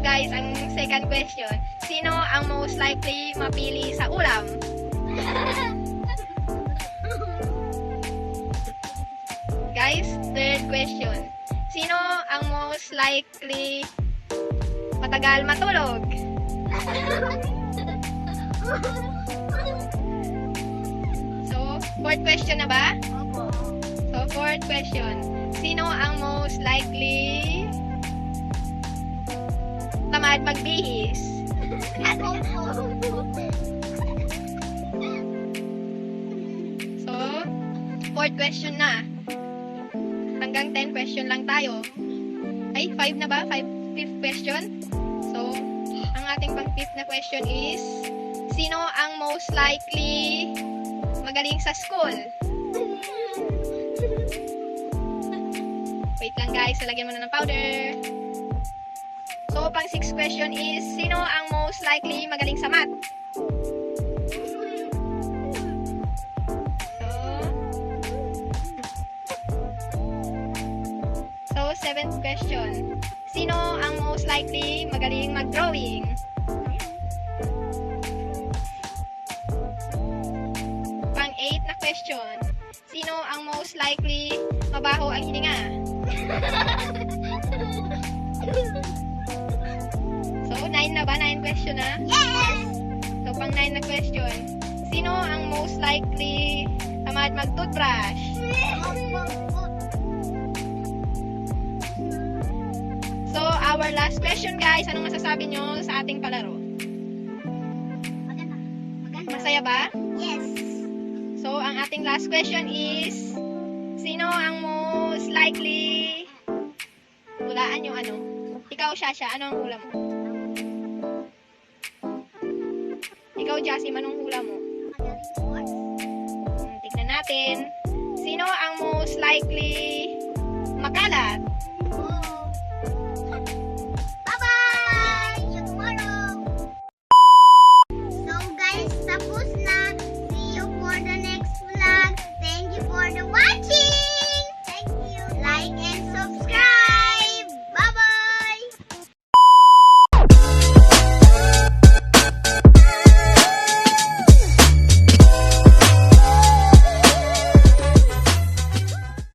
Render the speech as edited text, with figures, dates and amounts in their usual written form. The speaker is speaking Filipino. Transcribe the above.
guys, ang second question. Sino ang most likely mapili sa ulam? Guys, third question. Sino ang most likely matagal matulog? So, fourth question na ba? So, fourth question. Sino ang most likely tamad magbihis? So, fourth question na. Hanggang 10 question lang tayo. Ay, 5 na ba? Fifth question. So, ang ating pang-fifth na question is, sino ang most likely magaling sa school? Wait lang guys, lalagyan mo na ng powder. So, pang-sixth question is, sino ang most likely magaling sa math? So, seventh question. Sino ang most likely magaling mag-drawing? Pang-8 na question. Sino ang most likely mabaho ang hininga? So, 9 na ba? 9 question na? Yes! So, pang-9 na question. Sino ang most likely tamad mag-toothbrush? So, our last question guys, anong masasabi nyo sa ating palaro? Maganda. Masaya ba? Yes. So, ang ating last question is, sino ang most likely, hulaan yung ano? Ikaw, Shasha, ano ang hula mo? Ikaw, Jasim, anong hula mo? Tignan natin. Sino ang most likely makalat?